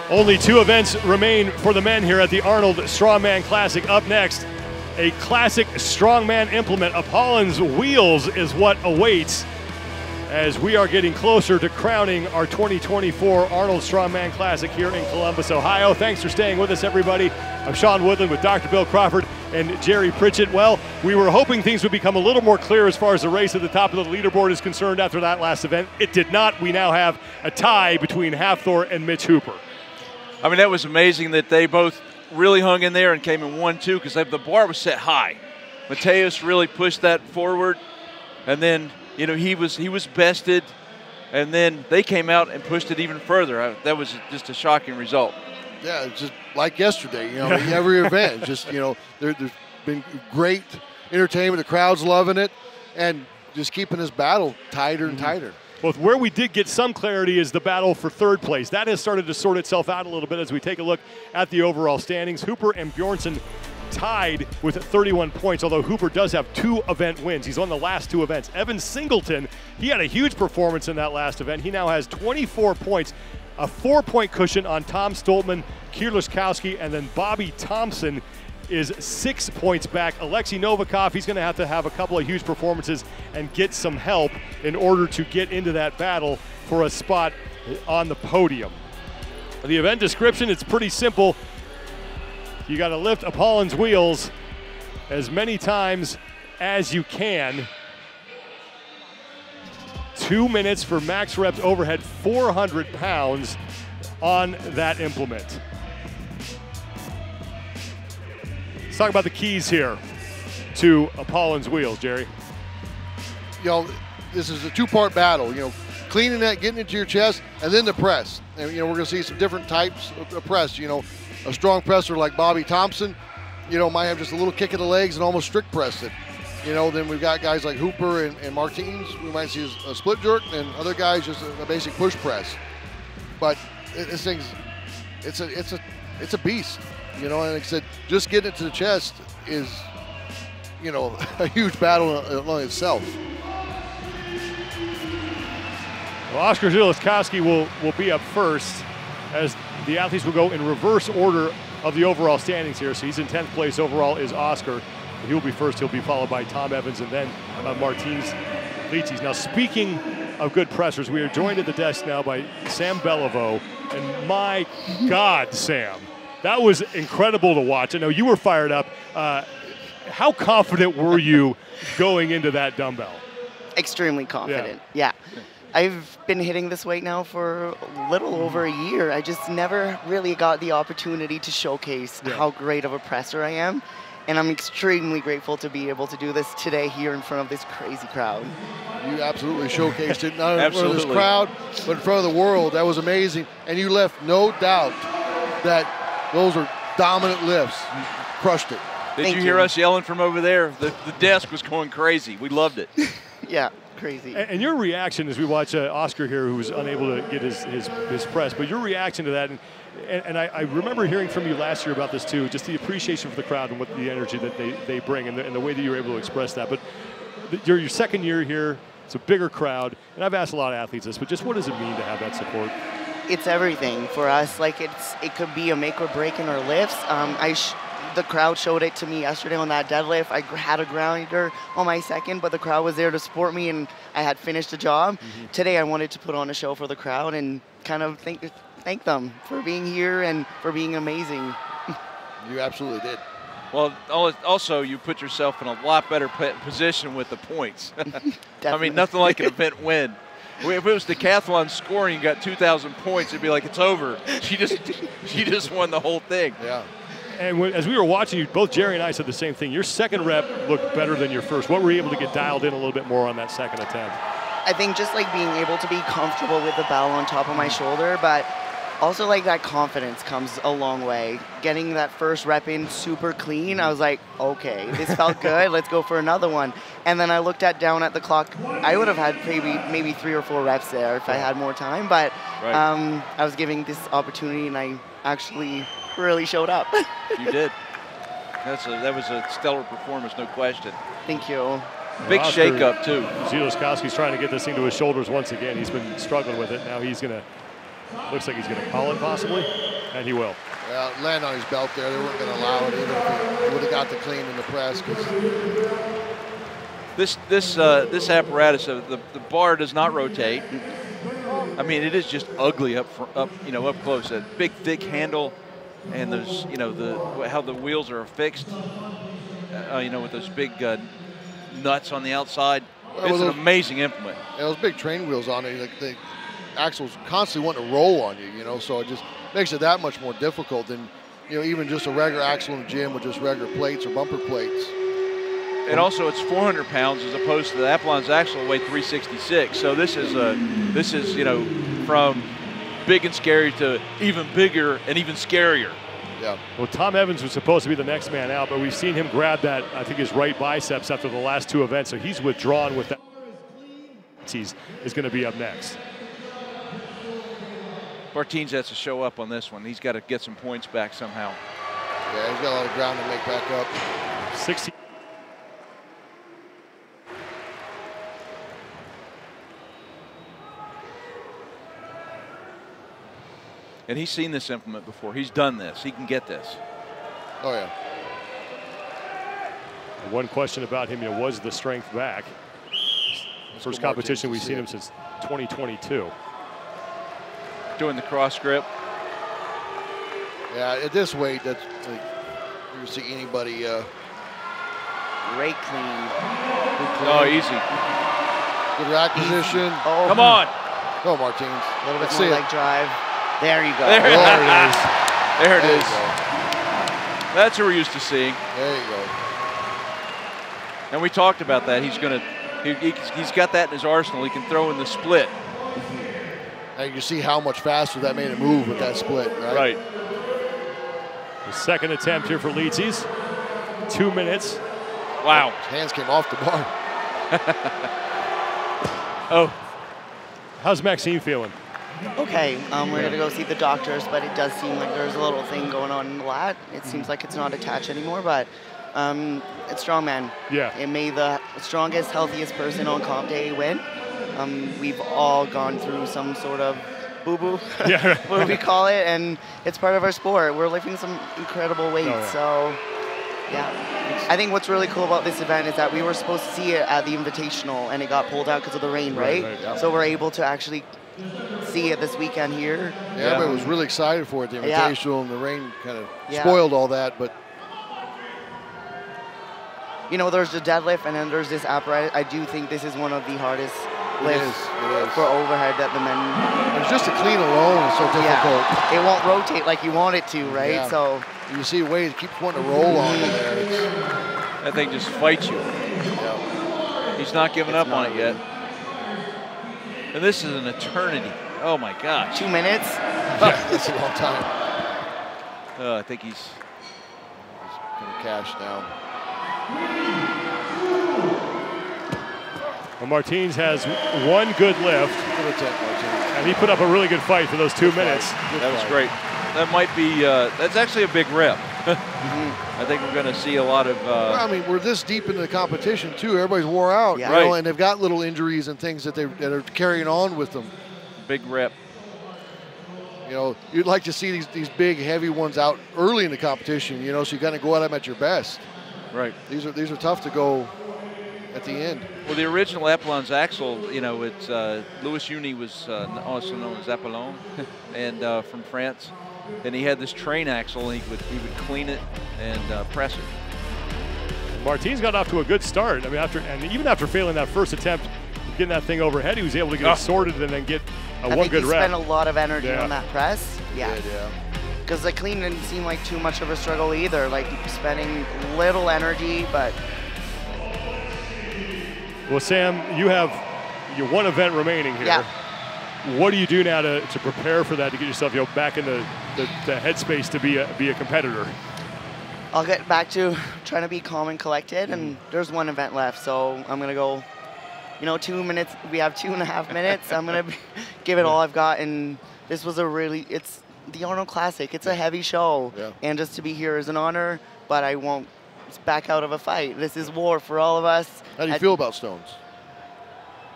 Only 2 events remain for the men here at the Arnold Strongman Classic. Up next, a classic Strongman implement. Apollon's wheels is what awaits as we are getting closer to crowning our 2024 Arnold Strongman Classic here in Columbus, Ohio. Thanks for staying with us, everybody. I'm Sean Woodland with Dr. Bill Crawford and Jerry Pritchett. Well, we were hoping things would become a little more clear as far as the race at the top of the leaderboard is concerned after that last event. It did not. We now have a tie between Hafthor and Mitch Hooper. I mean, that was amazing that they both really hung in there and came in 1-2 because the bar was set high. Mateus really pushed that forward, and then he was bested, and then they came out and pushed it even further. That was just a shocking result. Yeah, it's just like yesterday. Every event, just there's been great entertainment. The crowd's loving it, and just keeping this battle tighter and tighter. Well, where we did get some clarity is the battle for third place. That has started to sort itself out a little bit as we take a look at the overall standings. Hooper and Bjornsson tied with 31 points, although Hooper does have 2 event wins. He's won the last 2 events. Evan Singleton, he had a huge performance in that last event. He now has 24 points, a 4-point cushion on Tom Stoltman, Kierliszkowski, and then Bobby Thompson is 6 points back. Alexei Novikov, he's going to have a couple of huge performances and get some help in order to get into that battle for a spot on the podium. The event description, it's pretty simple. You got to lift Apollon's wheels as many times as you can. 2 minutes for max reps overhead, 400 pounds on that implement. Let's talk about the keys here to Apollon's wheels, Jerry. This is a 2-part battle. Cleaning that, getting it to your chest, and then the press. And we're going to see some different types of press. A strong presser like Bobby Thompson, might have just a little kick of the legs and almost strict press it. Then we've got guys like Hooper and Martins. We might see a split jerk, and other guys just a basic push press. But this thing's it's a beast. And like I said, just getting it to the chest is, a huge battle in itself. Well, Oscar Kierliszkowski will be up first as the athletes will go in reverse order of the overall standings here. So he's in 10th place overall is Oscar. He will be first. He'll be followed by Tom Evans and then Martins Licis. Now, speaking of good pressers, we are joined at the desk now by Sam Beliveau. And my God, Sam, that was incredible to watch. I know you were fired up. How confident were you going into that dumbbell? Extremely confident, yeah. I've been hitting this weight now for a little over a year. I just never really got the opportunity to showcase how great of a presser I am. And I'm extremely grateful to be able to do this today here in front of this crazy crowd. You absolutely showcased it, not in front of this crowd, but in front of the world. That was amazing. And you left no doubt that those are dominant lifts. You crushed it. Did you hear us yelling from over there? The desk was going crazy. We loved it. Yeah, crazy. And your reaction as we watch Oscar here, who was unable to get his press, but your reaction to that, and I remember hearing from you last year about this too, just the appreciation for the crowd and what the energy that they bring and the way that you were able to express that. But your second year here, it's a bigger crowd, and I've asked a lot of athletes this, but just what does it mean to have that support? It's everything for us. Like it could be a make or break in our lifts. The crowd showed it to me yesterday on that deadlift. I had a grounder on my second, but the crowd was there to support me, and I had finished the job. Today I wanted to put on a show for the crowd and kind of thank them for being here and for being amazing. You absolutely did. Well, also you put yourself in a lot better position with the points. I mean, nothing like an event win. If it was decathlon scoring, you got 2,000 points, it'd be like it's over. She just won the whole thing. Yeah. And as we were watching you, both Jerry and I said the same thing. Your second rep looked better than your first. What were you able to get dialed in a little bit more on that second attempt? I think just like being able to be comfortable with the bell on top of my shoulder, but also like that confidence comes a long way. Getting that first rep in super clean, I was like, okay, this felt good. Let's go for another one. And then I looked down at the clock. I would have had maybe 3 or 4 reps there if I had more time, but I was giving this opportunity, and I actually really showed up. You did. That was a stellar performance, no question. Thank you. Big shake-up, too. Kierliszkowski's trying to get this thing to his shoulders once again. He's been struggling with it. Now he's going to Looks like he's going to call it possibly, and he will. Yeah, land on his belt there. They weren't going to allow it even if he would have got the clean in the press. This apparatus, the bar does not rotate. I mean, it is just ugly up close. A big, thick handle, and there's how the wheels are fixed. With those big nuts on the outside. It's an amazing implement. Yeah, those big train wheels on it. Like the axles constantly want to roll on you. So it just makes it that much more difficult than even just a regular axle in the gym with just regular plates or bumper plates. And also, it's 400 pounds as opposed to the Apollon's axle weighed 366. So this is from big and scary to even bigger and even scarier. Yeah. Well, Tom Evans was supposed to be the next man out, but we've seen him grab that, I think, his right biceps after the last 2 events. So he's withdrawn with that. He's going to be up next. Martins has to show up on this one. He's got to get some points back somehow. Yeah, he's got a lot of ground to make back up. 60. And he's seen this implement before. He's done this. He can get this. Oh, yeah. One question about him, was the strength back? First competition we've seen him since 2022. Doing the cross grip. Yeah, at this weight, that's like, you can see anybody. Great clean. Oh, easy. Good rack position. Oh, come on. Go, Martins. A little bit more leg drive. There you go. There it is. There it There is. you go. That's what we're used to seeing. There you go. And we talked about that. He's got that in his arsenal. He can throw in the split. And you see how much faster that made it move with that split, right? Right. The second attempt here for Leetsies. 2 minutes. Wow. His hands came off the bar. Oh. How's Maxine feeling? Okay, we're going to go see the doctors, but it does seem like there's a little thing going on in the lat. It seems like it's not attached anymore, but it's Strongman. Yeah. It made the strongest, healthiest person on comp day win. We've all gone through some sort of boo-boo, Yeah. what do we call it, and it's part of our sport. We're lifting some incredible weights, so yeah. I think what's really cool about this event is that we were supposed to see it at the Invitational, and it got pulled out because of the rain, right? Yeah. So we're able to actually see it this weekend here. Yeah, everybody was really excited for it, the Invitational, and the rain kind of spoiled all that, but there's the deadlift, and then there's this apparatus. I do think this is one of the hardest lifts for overhead that the men. It's just to clean alone is so difficult. Yeah. It won't rotate like you want it to, right? Yeah. So you see Wade keeps wanting to roll on you there. That thing just fights you. Yeah. He's not giving up on it yet. And this is an eternity. Oh my gosh. 2 minutes. That's a long time. I think he's going to cash now. Well, Martins has one good lift. Good attempt, Martins. And he put up a really good fight for those 2 minutes. That was great. That might be, that's actually a big rep. I think we're going to see a lot of. Well, I mean, we're this deep into the competition too. Everybody's wore out, Yeah. you know, and they've got little injuries and things that are carrying on with them. Big rep. You know, you'd like to see these big, heavy ones out early in the competition. You know, so you got to go at them at your best. Right. These are tough to go at the end. Well, the original Apollon's axle, you know, it's Louis Uni was also known as Apollon, and from France, and he had this train axle, and he would clean it and press it. Martins got off to a good start. I mean, even after failing that first attempt, getting that thing overhead, he was able to get it sorted and then get one good rep. I think he spent a lot of energy on that press. Yeah. Yeah. Because the clean didn't seem like too much of a struggle either. Like spending little energy, but. Well, Sam, you have your one event remaining here. Yeah. What do you do now to prepare for that, to get yourself back in the headspace to be a competitor? I'll get back to trying to be calm and collected, and there's one event left, so I'm gonna go. 2 minutes. We have 2.5 minutes. I'm gonna give it all I've got, and this was it's the Arnold Classic. It's a heavy show, and just to be here is an honor. But I won't back out of a fight. This is war for all of us. How do you feel about Stones?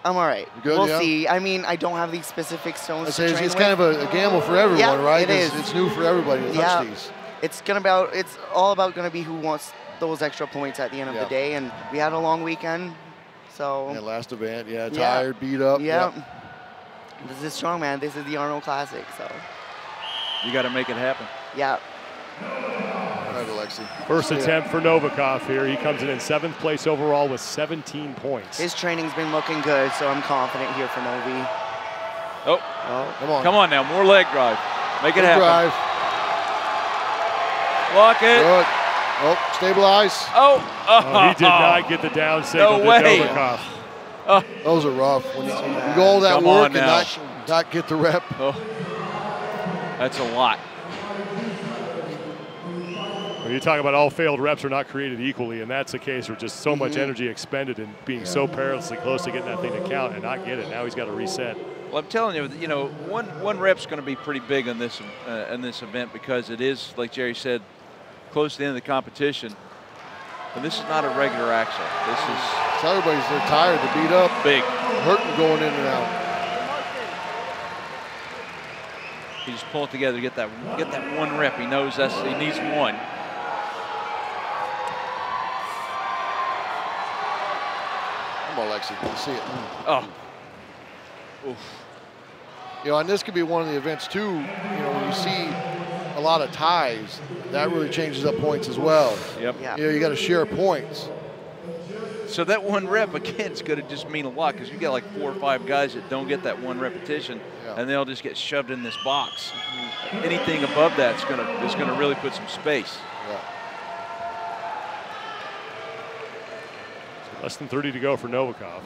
I'm all right. Good, we'll yeah? see. I mean, I don't have these specific stones to It's train with. kind of a gamble for everyone, Yeah, right? it is. It's new for everybody to touch these. It's all about gonna be who wants those extra points at the end of the day, and we had a long weekend, so. Yeah, last event, tired, beat up. Yeah. This is Strongman. This is the Arnold Classic, so. You got to make it happen. Yeah. All right, Alexi. First attempt for Novikov here. He comes in 7th place overall with 17 points. His training's been looking good, so I'm confident here for Novi. Oh, Come on now, more leg drive. Make it happen. Drive. Block it. Good. Oh, stabilize. Oh, he did not get the down signal to Novikov. Those are rough. When you go all that work and not get the rep. Oh, that's a lot. When you talk about all failed reps are not created equally, and that's the case where just so much energy expended and being so perilously close to getting that thing to count and not get it. Now he's got to reset. Well, I'm telling you, one rep's going to be pretty big on this event because it is, like Jerry said, close to the end of the competition. And this is not a regular axle. This is They're tired, to beat up, big, hurting going in and out. He just pull it together to get that one rep. He knows he needs one. Come on, Lexi, you see it. Oh. Oof. And this could be one of the events too. When you see a lot of ties, that really changes up points as well. Yep. Yeah. You got to share points. So that one rep again is going to just mean a lot because you get like 4 or 5 guys that don't get that one repetition, and they'll just get shoved in this box. Anything above that is going to really put some space. Yeah. Less than 30 to go for Novikov.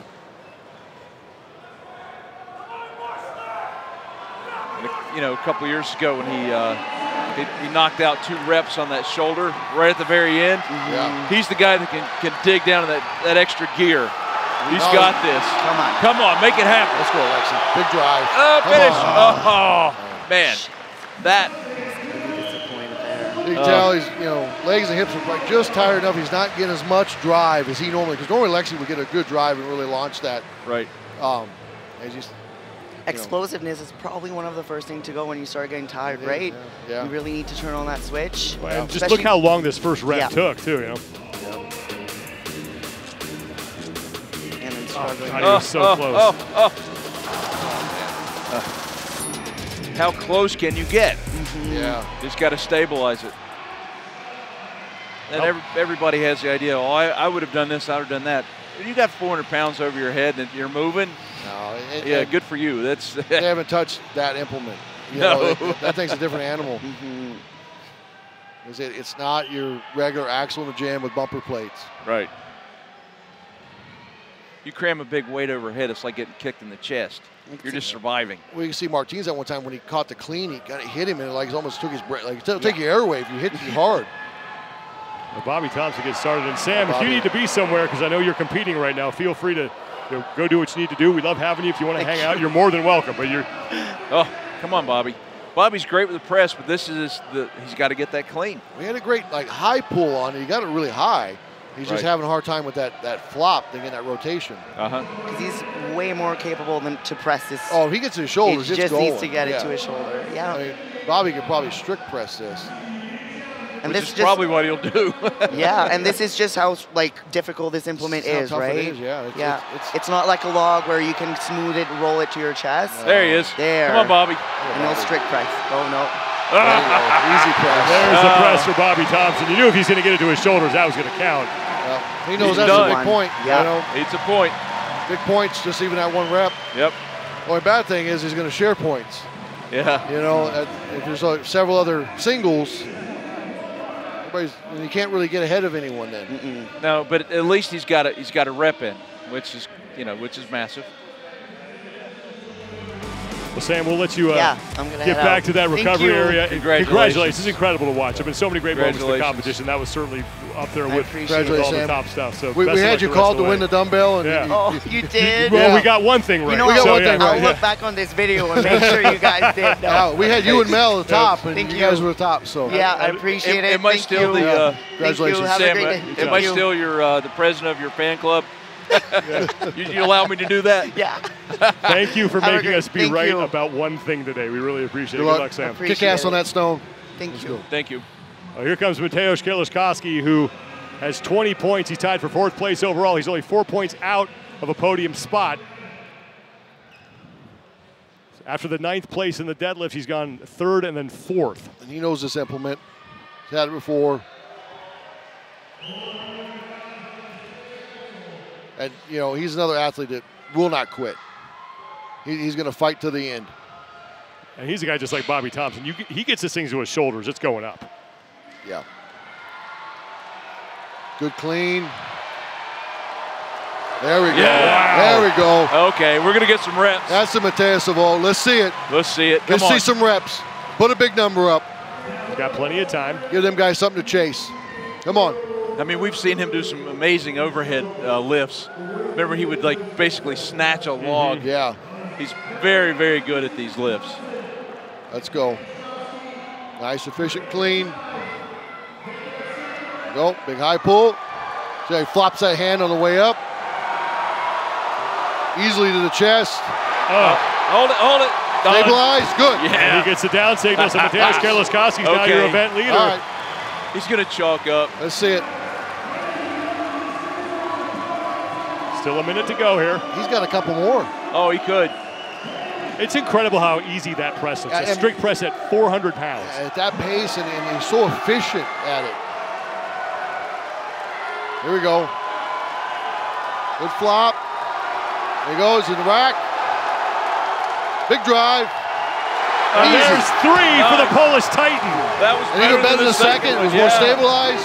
A couple years ago when he knocked out 2 reps on that shoulder right at the very end. Yeah. He's the guy that can dig down in that extra gear. He's got this. Come on, make it happen. Let's go, Alexi. Big drive. Finish. Oh, man, that. You can tell he's, legs and hips are like just tired enough. He's not getting as much drive as he normally, because normally Lexi would get a good drive and really launch that. Right. Explosiveness is probably one of the first things to go when you start getting tired, right? Yeah. You really need to turn on that switch. And just look how long this first rep took, too, And then struggling. God, he was so close. How close can you get? Yeah. Just got to stabilize it. And everybody has the idea, I would have done this, I would have done that. When you got 400 pounds over your head and you're moving, good for you. They haven't touched that implement. That thing's a different animal. It's not your regular axle in the gym with bumper plates. Right. You cram a big weight overhead, it's like getting kicked in the chest. You're just surviving. Well, you can see Martinez that one time when he caught the clean, he hit him and he almost took his breath. Like, it'll take your airway if you hit too hard. Bobby Thompson gets started. And Sam, if you need to be somewhere, because I know you're competing right now, feel free to go do what you need to do. We love having you. If you want to hang out, you're more than welcome. But you're. Oh, come on, Bobby. Bobby's great with the press, but he's got to get that clean. We had a great high pull on it. He got it really high. He's just having a hard time with that flop thing in that rotation. Because he's way more capable than to press this. Oh, if he gets to his shoulders, he it's just going. needs to get it to his shoulder. Yeah. I mean, Bobby could probably strict press this. And Which is probably what he'll do. Yeah, and this is just how difficult this implement is, right? It is, yeah. It's not like a log where you can smooth it, roll it to your chest. There he is. There. Come on, Bobby. And he'll strict press. Oh no. Easy press. There's the press for Bobby Thompson. You knew if he's going to get it to his shoulders, that was going to count. Well, he knows that's a big point. Yeah. It's a point. Big points, just even that one rep. Yep. Only bad thing is he's going to share points. Yeah. If there's several other singles, you can't really get ahead of anyone then. No, but at least he's got a rep in, which is massive. Well, Sam, we'll let you I'm gonna get back to that recovery area. Congratulations. This is incredible to watch. There have been so many great moments in the competition. That was certainly up there with all the top stuff. So we had you called to win the dumbbell. And you did? Well, we got one thing right. You know, I'll look back on this video and make sure you guys did. We had you and Mel at the top, and you guys were at the top. So yeah, I appreciate it. It might still congratulations, Sam. It might still the president of your fan club. You allow me to do that? Yeah. Thank you for Have a making great- us be thank right you. about one thing today. We really appreciate it. Good Good luck. luck, Sam. Appreciate Kick ass it. on that stone. Thank you. Thank you. Well, here comes Mateusz Kieliszkowski, who has 20 points. He's tied for 4th place overall. He's only 4 points out of a podium spot. After the 9th place in the deadlift, he's gone 3rd and then 4th. And he knows this implement. He's had it before. And, you know, he's another athlete that will not quit. He's going to fight to the end. And he's a guy just like Bobby Thompson. He gets this thing to his shoulders. It's going up. Yeah. Good clean. There we go. Yeah. There we go. Okay, we're going to get some reps. That's the Mateusz of all. Let's see it. Let's see it. Come Let's on. see some reps. Put a big number up. He's got plenty of time. Give them guys something to chase. Come on. I mean, we've seen him do some amazing overhead lifts. Remember, he would like basically snatch a log. Yeah. He's very, very good at these lifts. Let's go. Nice, efficient, clean. Go. Big high pull. So he flops that hand on the way up. Easily to the chest. Oh, Hold it, hold it. Done. Stabilize. Good. and Yeah. he gets the down signal. So Mateusz Kieliszkowski's now your Okay. event leader. All right. He's going to chalk up. Let's see it. Still a minute to go here. He's got a couple more. Oh, he could. It's incredible how easy that press is. A And- strict press at 400 pounds. At that pace, and he's so efficient at it. Here we go. Good flop. There he goes in the rack. Big drive. And Easy. there's 3 for the Polish Titan. That was And even better than the second. It was more Yeah. stabilized.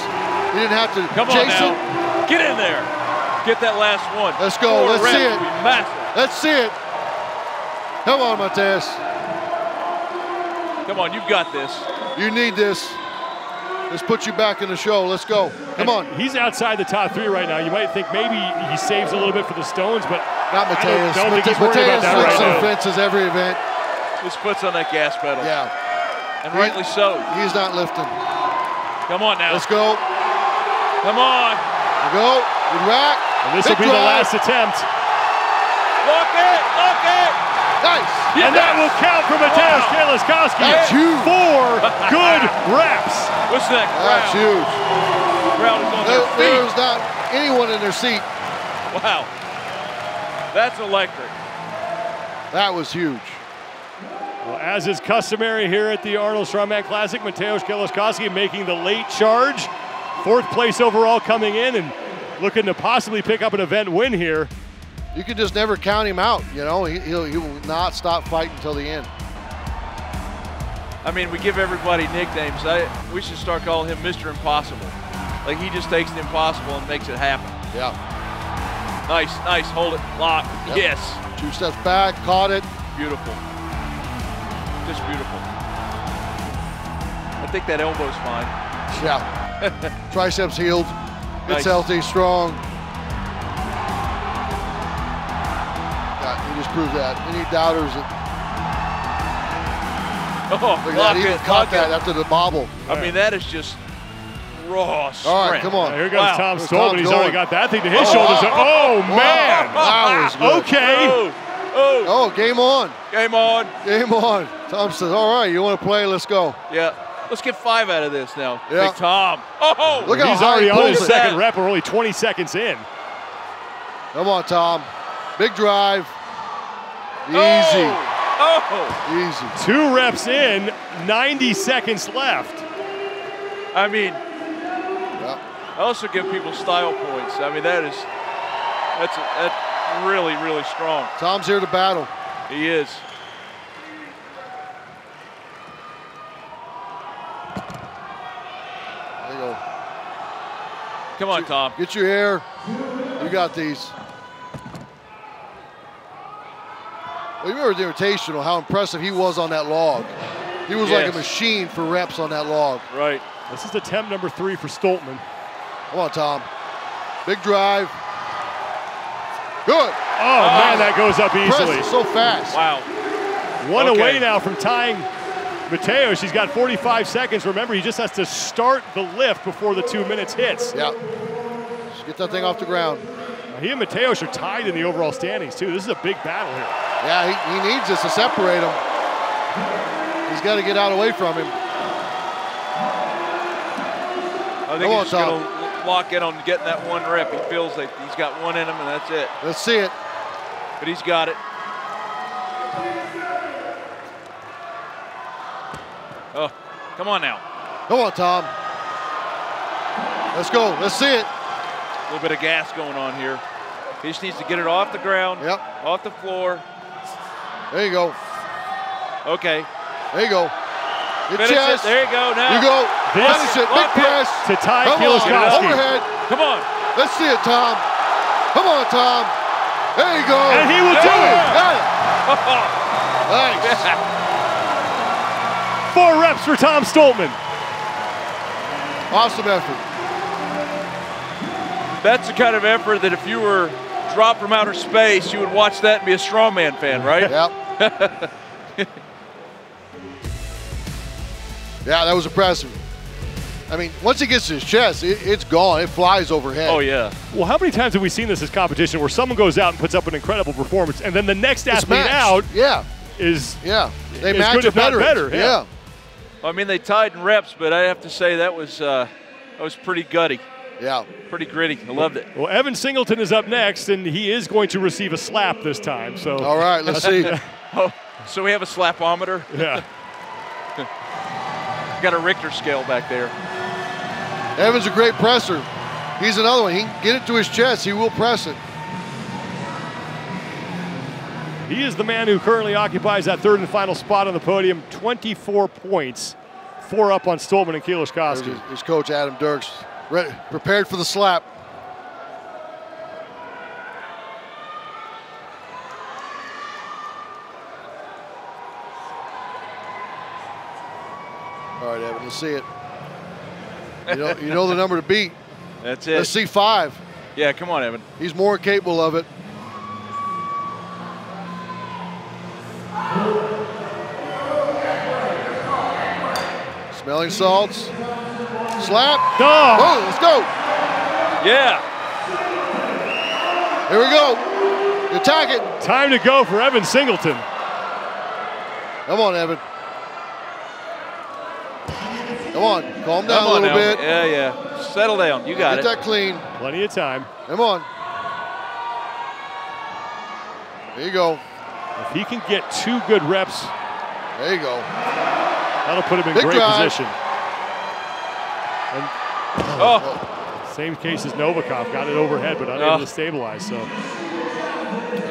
He didn't have to Come on chase now. it. Get in there. Get that last one. Let's go. 4 Let's reps see it. would be massive. Let's see it. Come on, Mateusz. Come on, you've got this. You need this. Let's put you back in the show. Let's go. Come on. He's outside the top 3 right now. You might think maybe he saves a little bit for the stones, but Not I Mateusz. don't think he's worried about Mateusz that looks right on now. fences every event. His foot's on that gas pedal. Yeah. And rightly so. He's not lifting. Come on now. Let's go. Come on. There we go. Good rack. And this will Big be the drive. last attempt. Look it. Look it. Nice. And that will count for Mateusz Kieliszkowski. That's huge. 4 good reps. Listen to that crowd. That's huge. Crowd is on their There's feet. not anyone in their seat. Wow. That's electric. That was huge. Well, as is customary here at the Arnold Strongman Classic, Mateusz Kieliszkowski making the late charge. 4th place overall coming in and looking to possibly pick up an event win here. You can just never count him out. You know, he will not stop fighting until the end. I mean, we give everybody nicknames. We should start calling him Mr. Impossible. Like, he just takes the impossible and makes it happen. Yeah. Nice, nice. Hold it. Lock. Yep. Yes. 2 steps back, caught it. Beautiful. Just beautiful. I think that elbow's fine. Yeah. Triceps healed. It's Nice. healthy, strong. Yeah, he just proved that. Any doubters that Oh, look at that, lock he even it. caught Lock that it. after the bobble. I mean, that is just raw strength. All right, come on. Here goes Wow. Tom There's Stolman. Tom He's already going. got that thing to his shoulders. Oh, man. That was good. Okay. Oh, oh, Oh, game on. game on. Game on. Tom says, all right, you want to play? Let's go. Yeah. Let's get 5 out of this now. Yeah. Big Tom. Oh, Look how He's high already he on his pulls it. second rep. We're only 20 seconds in. Come on, Tom. Big drive. Easy. Oh. Easy. 2 reps in, 90 seconds left. I mean, Yeah. I also give people style points. I mean, that's really, really strong. Tom's here to battle. He is. There you go. Come on, Tom. Get your hair. You got these. Well, you remember the Invitational, how impressive he was on that log. He was like Yes. a machine for reps on that log. Right. This is attempt number 3 for Stoltman. Come on, Tom. Big drive. Good. Oh, man, that goes up easily. Impressive, so fast. Wow. One Okay. away now from tying Mateusz. He's got 45 seconds. Remember, he just has to start the lift before the 2 minutes hits. Yeah. Just get that thing off the ground. He and Mateos are tied in the overall standings, too. This is a big battle here. Yeah, he needs this to separate him. He's got to get out away from him. I think he's going to lock in on getting that one rep. He feels like he's got one in him, and that's it. Let's see it. But he's got it. Oh, come on now. Come on, Tom. Let's go. Let's see it. A little bit of gas going on here. He just needs to get it off the ground, off the floor. There you go. Okay. There you go. Finish it. There you go. Now. You go. Finish it. Big press. To tie Come Kieliszkowski. Overhead. Come on. Let's see it, Tom. Come on, Tom. There you go. And he will do it. Got it. Nice. 4 reps for Tom Stoltman. Awesome effort. That's the kind of effort that if you were dropped from outer space, you would watch that and be a Strongman fan, right? Yep. Yeah, that was impressive. I mean, once he gets to his chest, it's gone. It flies overhead. Oh, yeah. Well, how many times have we seen this as competition where someone goes out and puts up an incredible performance, and then the next athlete out is they as match good, it if not better. Yeah. Well, I mean, they tied in reps, but I have to say that was pretty gutty. Yeah. Pretty gritty. I loved it. Well, Evan Singleton is up next, and he is going to receive a slap this time. So. All right, let's see. Oh, so we have a slapometer? Yeah. Got a Richter scale back there. Evan's a great presser. He's another one. He can get it to his chest. He will press it. He is the man who currently occupies that third and final spot on the podium. 24 points, 4 up on Stoltman and Kieliszkowski. His coach, Adam Dirks, ready, prepared for the slap. All right, Evan, let's see it. You know the number to beat. That's it. Let's see 5. Yeah, come on, Evan. He's more capable of it. Smelling salts. Slap. Oh. Whoa, let's go. Yeah. Here we go. Attack it. Time to go for Evan Singleton. Come on, Evan. Come on, calm down a little bit. Yeah, yeah. Settle down. You got it. Get that clean. Plenty of time. Come on. There you go. If he can get 2 good reps, there you go. That'll put him in Big great drive. position. And, same case as Novikov. Got it overhead, but unable to stabilize. So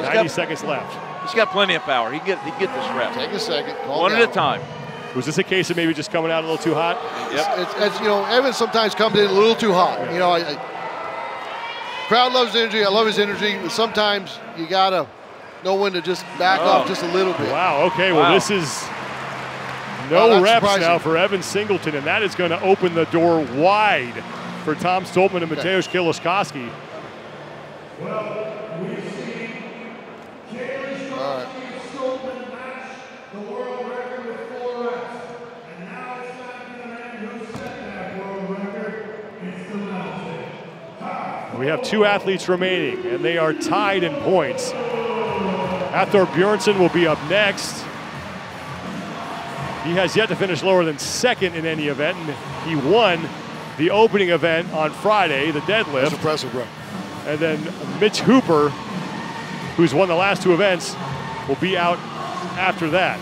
90 seconds left. He's got plenty of power. He can get this rep. Take a second. Calm One down. at a time. Was this a case of maybe just coming out a little too hot? Yep. It's, you know, Evan sometimes comes in a little too hot. You know, crowd loves his energy. I love his energy. But sometimes you gotta know when to just back off just a little bit. Wow. Okay. Well, this is no reps now for Evan Singleton, and that is going to open the door wide for Tom Stoltman and Mateusz Kieliszkowski. We have 2 athletes remaining, and they are tied in points. Hathor Bjornsson will be up next. He has yet to finish lower than 2nd in any event, and he won the opening event on Friday, the deadlift. That's impressive, bro. And then Mitch Hooper, who's won the last 2 events, will be out after that.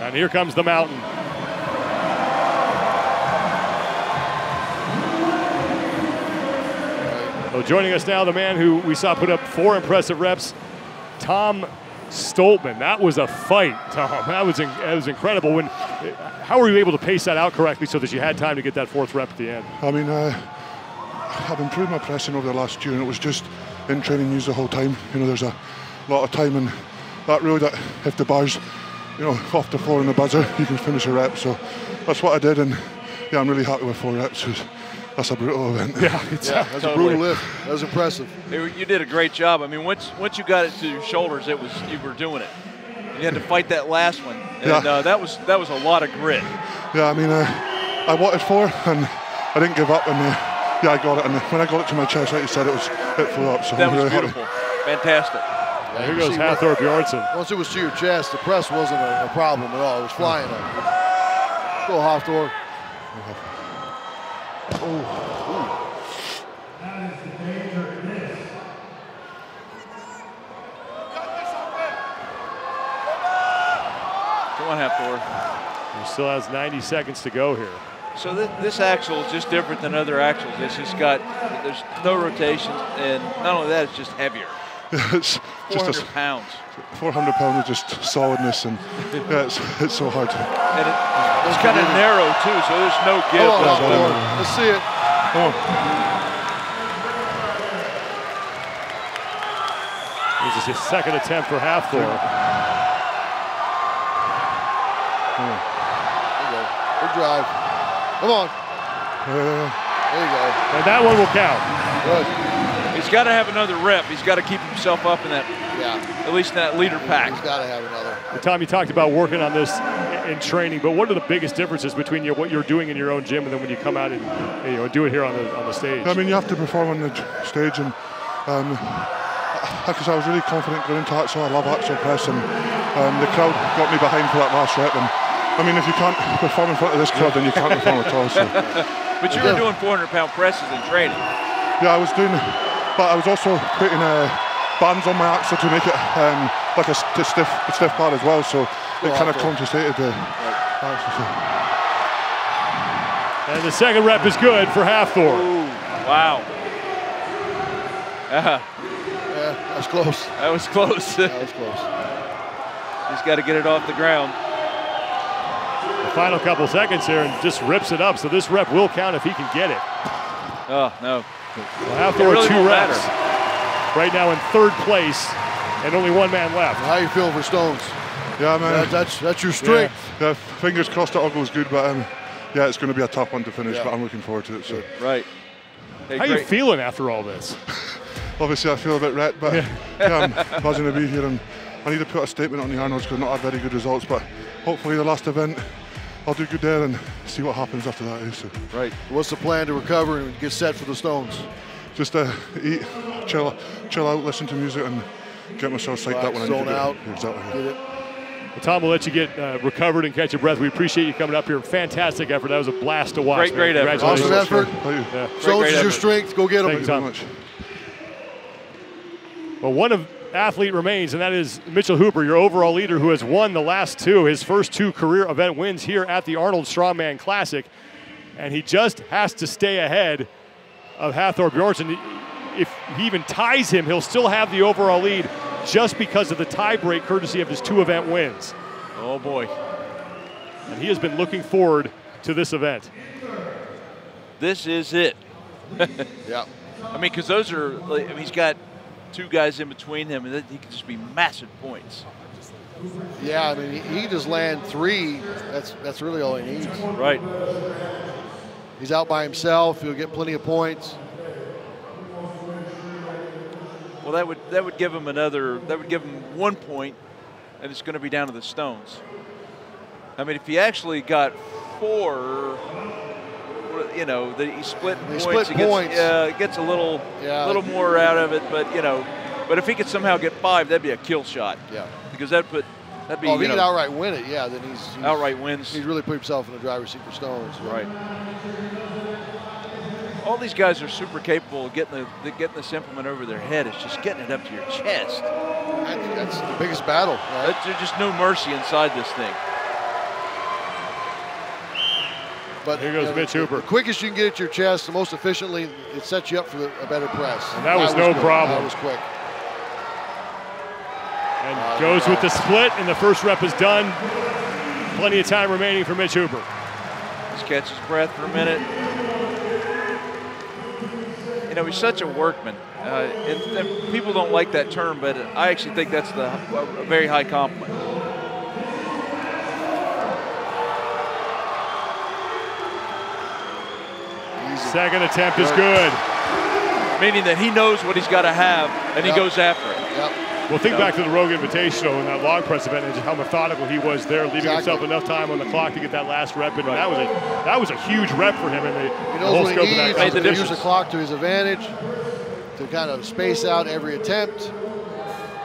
And here comes the mountain. So joining us now, the man who we saw put up 4 impressive reps, Tom Stoltman. That was a fight, Tom. That was incredible. How were you able to pace that out correctly so that you had time to get that 4th rep at the end? I mean, I've improved my pressing over the last year, and it was just in training use the whole time. You know, there's a lot of time, and that really, that if the bar's, you know, off the floor in the buzzer, you can finish a rep. So that's what I did, and yeah, I'm really happy with 4 reps. That's a brutal event. Yeah, that's a brutal lift. That was impressive. You did a great job. I mean, once you got it to your shoulders, you were doing it. You had to fight that last one, and that was a lot of grit. Yeah, I mean, I wanted 4, and I didn't give up, and yeah, I got it. And when I got it to my chest, like you said, it flew up. So that I'm was really beautiful. Fantastic. Yeah, here goes Hathor Bjornsson. Once it was to your chest, the press wasn't a problem at all. It was flying up. Go Hathor. Come on, Hathor. He still has 90 seconds to go here. So this axle is just different than other axles. It's just got, there's no rotation, and not only that, it's just heavier. It's 400 just pounds. 400 pounds of just solidness, and yeah, it's so hard. And it's kind of narrow too, so there's no give. Come on, Hathor. Let's see it. Come on. This is his second attempt for Hathor. There you go. Good drive. Come on. There you go. And that one will count. Good. He's got to have another rep. He's got to keep himself up in that, at least in that leader pack. He's got to have another. Well, Tom, you talked about working on this in training, but what are the biggest differences between what you're doing in your own gym and then when you come out and do it here on the stage? I mean, you have to perform on the stage, and because I was really confident going into that, so I love axle press, and the crowd got me behind for that last rep. And I mean, if you can't perform in front of this crowd, then you can't perform at all. So. But you were doing 400-pound presses in training. Yeah, I was doing, but I was also putting bands on my axle to make it like a stiff bar as well. So it kind of compensated the axle. And the second rep is good for Hathor. Ooh, wow. Yeah, that was close. That was close. That was close. He's got to get it off the ground. The final couple seconds here and just rips it up. So this rep will count if he can get it. Oh, no. Well, Hathor really 2 reps. Right now in third place and only one man left. How you feeling for Stones? Yeah, man. That's your strength. Yeah, fingers crossed it all goes good, but yeah, it's going to be a tough one to finish, but I'm looking forward to it. So. Right. Hey, how are you feeling after all this? Obviously, I feel a bit wrecked, but yeah, I'm buzzing to be here, and I need to put a statement on the Arnolds because not had very good results, but hopefully the last event I'll do good there and see what happens after that. So. Right. What's the plan to recover and get set for the Stones? Just eat, chill out, listen to music, and get myself psyched up when I need to zone out. Exactly. Get it. Well, Tom, we'll let you get recovered and catch your breath. We appreciate you coming up here. Fantastic effort. That was a blast to watch. Great effort. Awesome effort. Yeah. Stones is your strength. Go get them. Thank you, Tom. Much. Well, one athlete remains, and that is Mitchell Hooper, your overall leader, who has won the last two, his first 2 career event wins here at the Arnold Strongman Classic. And he just has to stay ahead of Hathor Bjornsson. If he even ties him, he'll still have the overall lead just because of the tie break courtesy of his 2 event wins. Oh, boy. And he has been looking forward to this event. This is it. Yeah. I mean, because those are, I mean, he's got 2 guys in between him, and he could just be massive points. Yeah, I mean, he just land 3. That's really all he needs. Right. He's out by himself. He'll get plenty of points. Well, that would give him 1 point, and it's going to be down to the Stones. I mean, if he actually got 4, that he split points. He gets a little more out of it, but if he could somehow get 5, that'd be a kill shot. Yeah. Because that'd be. If he could outright win it, yeah, then he's outright wins. He's really put himself in the driver's seat for Stones. Right. All these guys are super capable of getting this implement over their head. It's just getting it up to your chest. That's the biggest battle. Right? There's just no mercy inside this thing. But here goes Mitch Hooper. The quickest you can get it to your chest, the most efficiently, it sets you up for a better press. And that was no problem. That was quick. And goes with the split, and the first rep is done. Plenty of time remaining for Mitch Hooper. Just catch his breath for a minute. He's such a workman. And people don't like that term, but I actually think that's a very high compliment. Second attempt is good. Meaning that he knows what he's got to have, and he goes after it. Yep. Well, think back to the Rogue Invitational and that log press event and just how methodical he was there, leaving himself enough time on the clock to get that last rep in. And that was a huge rep for him in the whole scope of that. He needs to use the clock to his advantage to kind of space out every attempt.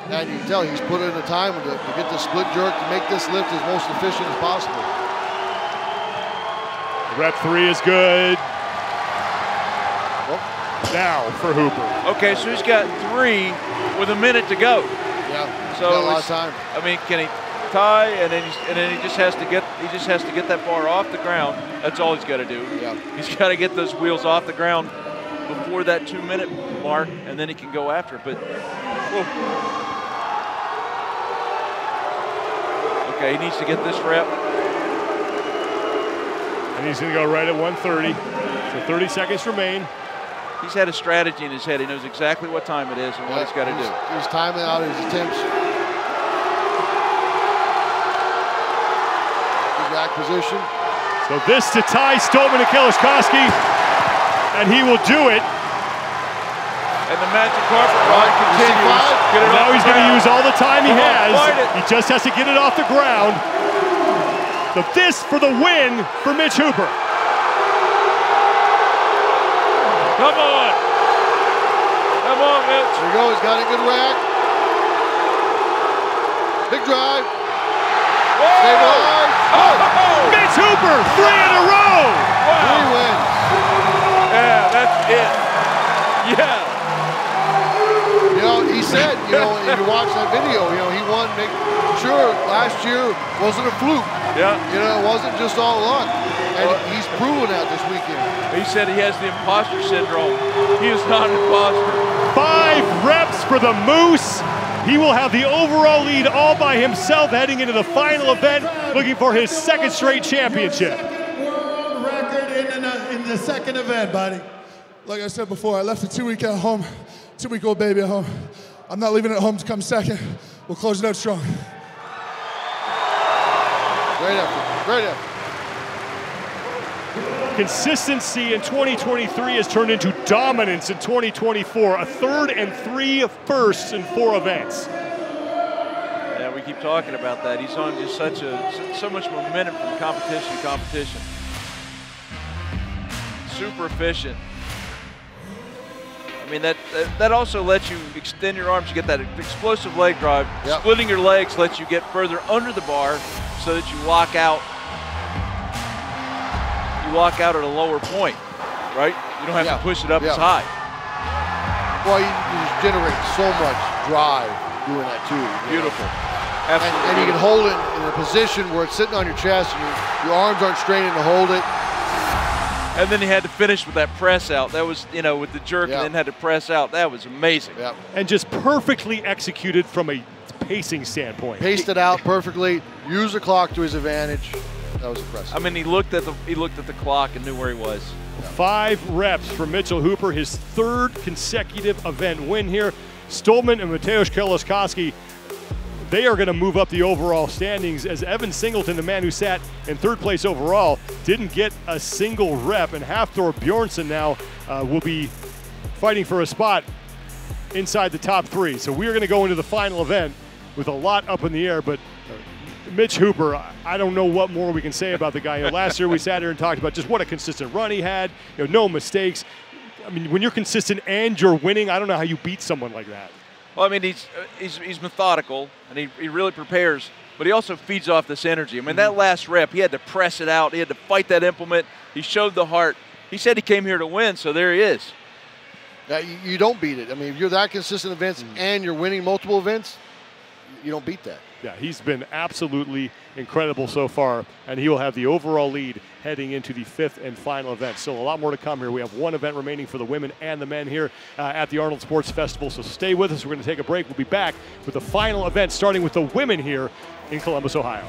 And you can tell he's put in the time to get the split jerk to make this lift as most efficient as possible. Rep 3 is good. Now for Hooper. Okay, so he's got 3 with a minute to go. Yeah, so got a lot of time. I mean, can he tie and then he just has to get that bar off the ground. That's all he's got to do. Yeah. He's got to get those wheels off the ground before that 2-minute mark, and then he can go after it. But okay, he needs to get this rep. And he's going to go right at 1:30. So 30 seconds remain. He's had a strategy in his head. He knows exactly what time it is and what he's got to do. He's timing out his attempts. Good rack position. So this to tie Strongman and Kieliszewski, and he will do it. And the magic carpet ride continues. Now he's going to use all the time he has. He just has to get it off the ground. So this for the win for Mitch Hooper. Come on. Come on, Mitch. There you go. He's got a good rack. Big drive. Stabilize. Oh! Mitch Hooper, 3 in a row. Wow. 3 wins. Yeah, that's it. Yeah. You know, he said, if you watch that video, he won, make sure last year wasn't a fluke. Yeah. It wasn't just all luck. And he's proven that this weekend. He said he has the imposter syndrome. He is not an imposter. 5 reps for the Moose. He will have the overall lead all by himself heading into the final event, looking for his 2nd straight championship. World record in the 2nd event, buddy. Like I said before, I left a 2-week-old baby at home. I'm not leaving it at home to come 2nd. We'll close it out strong. Great effort. Great effort. Consistency in 2023 has turned into dominance in 2024. A 3rd and 3 firsts in 4 events. Yeah, we keep talking about that. He's on just so much momentum from competition to competition. Super efficient. I mean, that also lets you extend your arms. You get that explosive leg drive. Yep. Splitting your legs lets you get further under the bar so that you lock out. You lock out at a lower point, right? You don't have to push it up as high. Well, you just generate so much drive doing that too. Beautiful. Absolutely. And you can hold it in a position where it's sitting on your chest and your arms aren't straining to hold it. And then he had to finish with that press out. That was, with the jerk and then had to press out. That was amazing. Yep. And just perfectly executed from a pacing standpoint. Paced it out perfectly, used the clock to his advantage. That was impressive. I mean, he looked at the clock and knew where he was. 5 reps for Mitchell Hooper, his 3rd consecutive event win here. Strongman and Mateusz Kieliszewski, they are going to move up the overall standings as Evan Singleton, the man who sat in 3rd place overall, didn't get a single rep, and Hafthor Bjornsson now will be fighting for a spot inside the top 3. So we are going to go into the final event with a lot up in the air, but Mitch Hooper, I don't know what more we can say about the guy. Last year we sat here and talked about just what a consistent run he had, no mistakes. I mean, when you're consistent and you're winning, I don't know how you beat someone like that. Well, I mean, he's methodical, and he really prepares, but he also feeds off this energy. I mean, that last rep, he had to press it out. He had to fight that implement. He showed the heart. He said he came here to win, so there he is. You don't beat it. I mean, if you're that consistent events and you're winning multiple events, you don't beat that. Yeah, he's been absolutely incredible so far, and he will have the overall lead heading into the 5th and final event. So a lot more to come here. We have 1 event remaining for the women and the men here at the Arnold Sports Festival. So stay with us. We're going to take a break. We'll be back with the final event, starting with the women here in Columbus, Ohio.